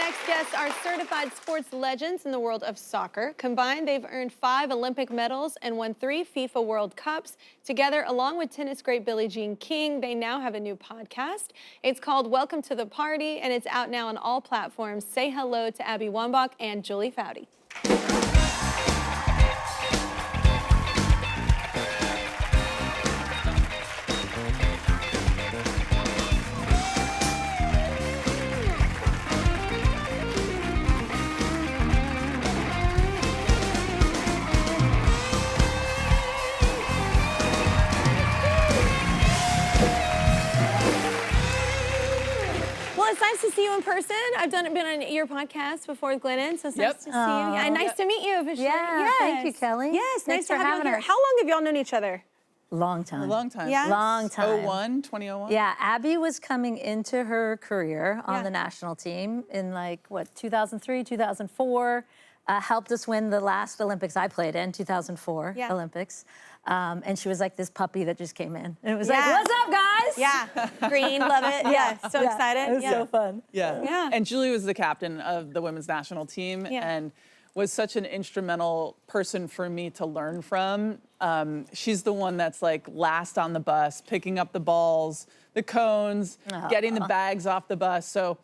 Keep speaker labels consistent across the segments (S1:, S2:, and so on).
S1: next guests are certified sports legends in the world of soccer. Combined, they've earned 5 Olympic medals and won 3 FIFA World Cups. Together, along with tennis great Billie Jean King, they now have a new podcast. It's called Welcome to the Party, and it's out now on all platforms. Say hello to Abby Wambach and Julie Foudy. It's nice to see you in person. I've been on your podcast before with Glennon, so it's nice to see you. Yeah, nice to meet you officially.
S2: Yeah,
S1: yes.
S2: Thank you, Kelly.
S1: Yes,
S2: Thanks
S1: nice to have you here.
S2: us.
S1: How long have y'all known each other?
S2: Long time.
S3: A long time.
S1: Yeah?
S2: Long time.
S3: 2001?
S2: Yeah, Abby was coming into her career on the national team in 2003, 2004. Helped us win the last Olympics I played in, 2004 Olympics. And she was like this puppy that just came in. And it was like, what's up, guys?
S1: Yeah, green, love it. Yeah, so excited.
S2: It was so fun.
S3: Yeah. And Julie was the captain of the women's national team and was such an instrumental person for me to learn from. She's the one that's like last on the bus, picking up the balls, the cones, getting the bags off the bus. So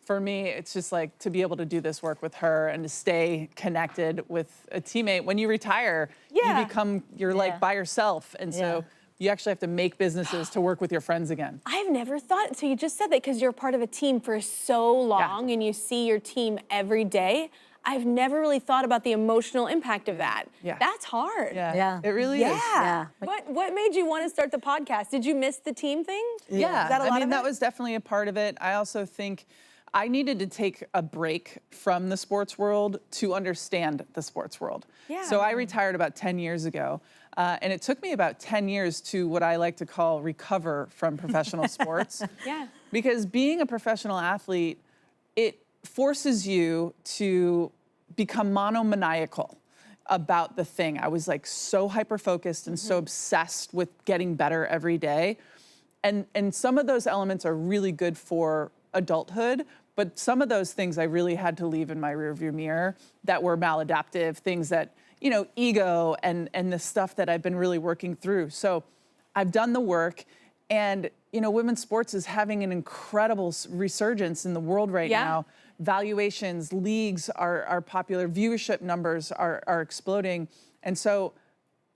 S3: for me, it's just like to be able to do this work with her and to stay connected with a teammate. When you retire, you're like by yourself. And so you actually have to make businesses to work with your friends again.
S1: I've never thought, so you just said that because you're part of a team for so long and you see your team every day. I've never really thought about the emotional impact of that.
S3: Yeah.
S1: That's hard.
S3: Yeah. It really is.
S1: Yeah. What made you want to start the podcast? Did you miss the team thing?
S3: Yeah.
S1: Is that a lot of
S3: that
S1: it?
S3: was definitely a part of it. I also think I needed to take a break from the sports world to understand the sports world.
S1: Yeah.
S3: So I retired about 10 years ago. And it took me about 10 years to what I like to call recover from professional sports. Because being a professional athlete, it forces you to become monomaniacal about the thing. I was like so hyper-focused and so obsessed with getting better every day. And some of those elements are really good for adulthood, but some of those things I really had to leave in my rearview mirror that were maladaptive, things that, ego and the stuff that I've been really working through. So I've done the work, and, women's sports is having an incredible resurgence in the world right now. Valuations, leagues are popular, viewership numbers are exploding. And so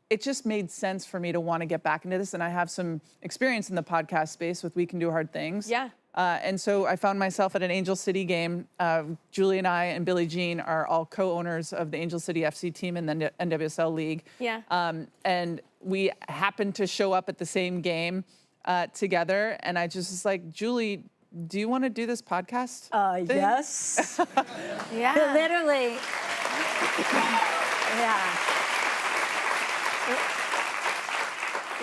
S3: it just made sense for me to want to get back into this. And I have some experience in the podcast space with We Can Do Hard Things. And so I found myself at an Angel City game. Julie and I and Billie Jean are all co-owners of the Angel City FC team in the NWSL League. And we happened to show up at the same game together. And I just was like, Julie, do you want to do this podcast thing?
S2: Yes. Literally.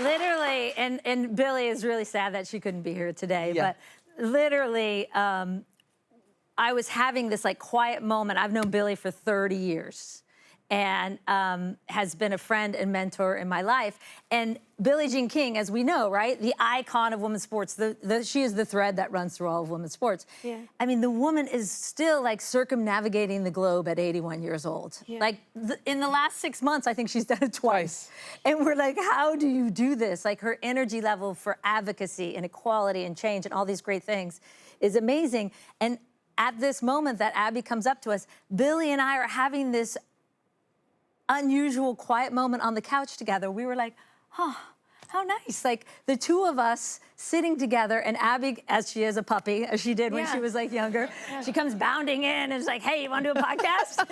S2: Literally, and Billie is really sad that she couldn't be here today, but literally, I was having this quiet moment. I've known Billie for 30 years and has been a friend and mentor in my life. And Billie Jean King, as we know, right? The icon of women's sports. She is the thread that runs through all of women's sports. I mean, the woman is still circumnavigating the globe at 81 years old. In the last 6 months, I think she's done it twice. And we're like, how do you do this? Her energy level for advocacy and equality and change and all these great things is amazing. And at this moment that Abby comes up to us, Billie and I are having this unusual quiet moment on the couch together. We were like, oh, how nice. The two of us sitting together, and Abby, as she is a puppy, as she did when she was younger, she comes bounding in and is like, hey, you want to do a podcast?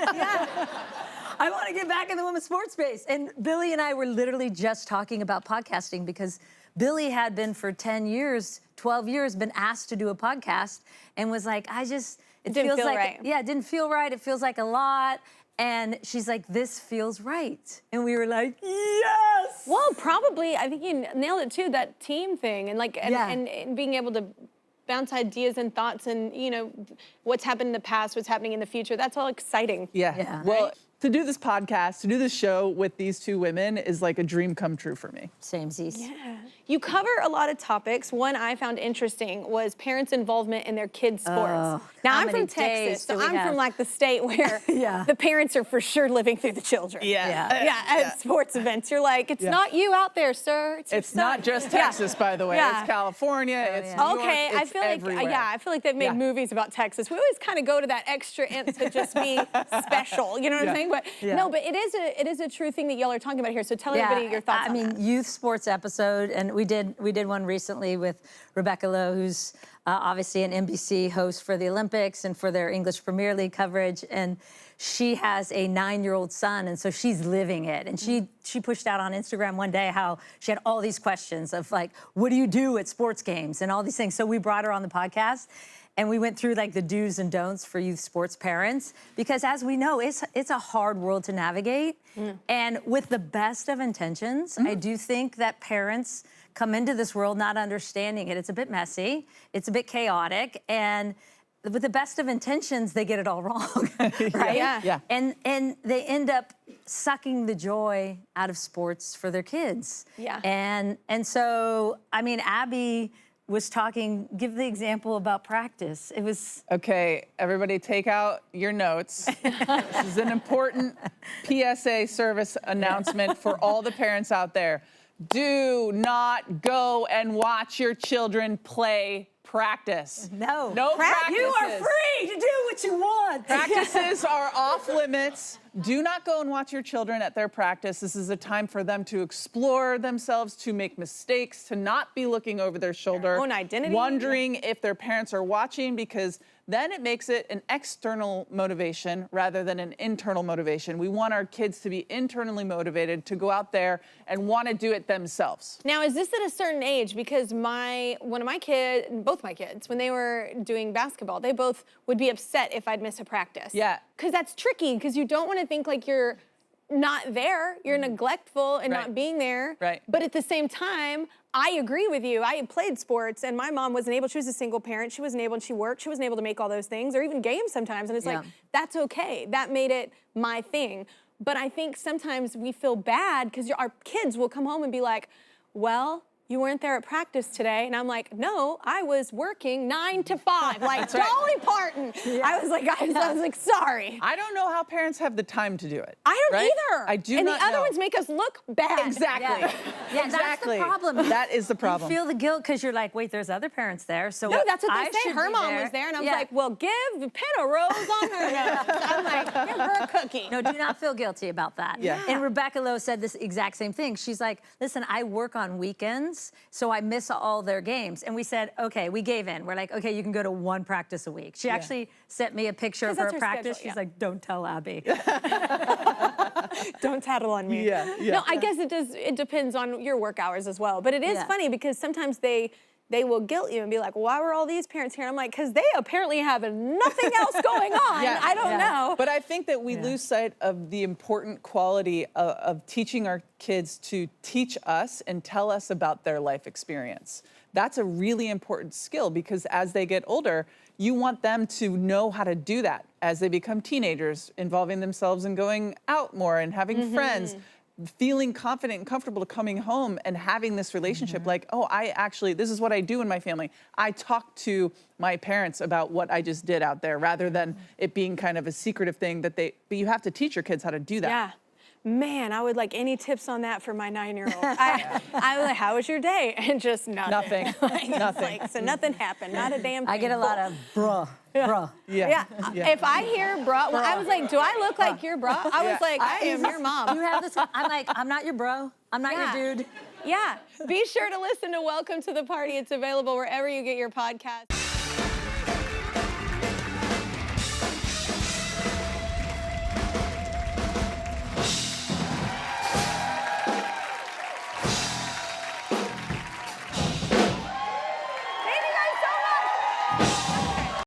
S2: I want to get back in the women's sports space. And Billie and I were literally just talking about podcasting because Billie had been for 10 years, 12 years, been asked to do a podcast and was like, it
S1: didn't feel right.
S2: Yeah, it didn't feel right. It feels like a lot. And she's like, this feels right. And we were like, yes!
S1: Well, probably, I think you nailed it too, that team thing. And and being able to bounce ideas and thoughts and, what's happened in the past, what's happening in the future. That's all exciting.
S3: Well, to do this podcast, to do this show with these two women is like a dream come true for me.
S2: Samesies.
S1: Yeah. You cover a lot of topics. One I found interesting was parents' involvement in their kids' sports. Now, I'm from Texas, so I'm from like the state where the parents are for sure living through the children. At sports events. You're like, it's not you out there, sir.
S3: It's not just Texas, by the way. It's California. It's New York. It's
S1: I feel like
S3: everywhere.
S1: I feel like they've made movies about Texas. We always kind of go to that extra nth to just be special. You know what I'm saying? But no, but it is a true thing that y'all are talking about here. So tell everybody your thoughts on that.
S2: Youth sports episode, and we did one recently with Rebecca Lowe, who's obviously an NBC host for the Olympics and for their English Premier League coverage, and she has a 9-year-old son, and so she's living it. And she pushed out on Instagram one day how she had all these questions of like, what do you do at sports games and all these things. So we brought her on the podcast. And we went through like the do's and don'ts for youth sports parents, because as we know, it's a hard world to navigate. And with the best of intentions, I do think that parents come into this world not understanding it. It's a bit messy, it's a bit chaotic, and with the best of intentions, they get it all wrong, right? And they end up sucking the joy out of sports for their kids. And so, I mean, Abby was talking, give the example about practice. It was...
S3: Okay, everybody take out your notes. This is an important PSA service announcement for all the parents out there. Do not go and watch your children play practice.
S2: No
S3: practices.
S2: You are free to do what you want.
S3: Practices are off limits. Do not go and watch your children at their practice. This is a time for them to explore themselves, to make mistakes, to not be looking over their shoulder,
S1: their own identity,
S3: wondering if their parents are watching, because then it makes it an external motivation rather than an internal motivation. We want our kids to be internally motivated to go out there and want to do it themselves.
S1: Now, is this at a certain age? Because both my kids, when they were doing basketball, they both would be upset if I'd miss a practice. Because that's tricky, because you don't want to think like you're not there, you're neglectful and not being there. But at the same time, I agree with you. I had played sports and my mom wasn't able, she was a single parent, she wasn't able, and she worked, she wasn't able to make all those things, or even games sometimes. And it's like, that's okay. That made it my thing. But I think sometimes we feel bad because our kids will come home and be like, well, you weren't there at practice today. And I'm like, no, I was working 9 to 5, like Dolly Parton. I was like, sorry.
S3: I don't know how parents have the time to do it.
S1: I don't either.
S3: I do
S1: and
S3: not
S1: the other
S3: know.
S1: ones make us look bad.
S3: Exactly.
S2: That's the problem.
S3: That is the problem.
S2: You feel the guilt because you're like, wait, there's other parents there. So
S1: no, that's what
S2: I
S1: they say. Her mom was there, and I was like, well, pin a rose on her nose. I'm like, give her a cookie.
S2: No, do not feel guilty about that. And Rebecca Lowe said this exact same thing. She's like, listen, I work on weekends, so I miss all their games. And we said, okay, we gave in. We're like, okay, you can go to 1 practice a week. She actually sent me a picture of her practice.
S1: Schedule,
S2: She's like, don't tell Abby.
S1: Don't tattle on me. No, I guess it depends on your work hours as well. But it is funny because sometimes they will guilt you and be like, why were all these parents here? And I'm like, because they apparently have nothing else going on. I don't know.
S3: But I think that we lose sight of the important quality of teaching our kids to teach us and tell us about their life experience. That's a really important skill, because as they get older, you want them to know how to do that as they become teenagers, involving themselves and going out more and having friends, feeling confident and comfortable coming home and having this relationship like, oh, this is what I do in my family. I talk to my parents about what I just did out there, rather than it being kind of a secretive thing but you have to teach your kids how to do that.
S1: Yeah. Man, I would like any tips on that for my 9-year-old. I was like, how was your day? And just nothing.
S3: Nothing.
S1: So nothing happened, not a damn thing.
S2: I get a lot of bruh.
S1: If I hear bruh, I was like, do I look like your bruh? I was like, I am your mom.
S2: You have this, I'm like, I'm not your bro. I'm not your dude.
S1: Be sure to listen to Welcome to the Party. It's available wherever you get your podcasts.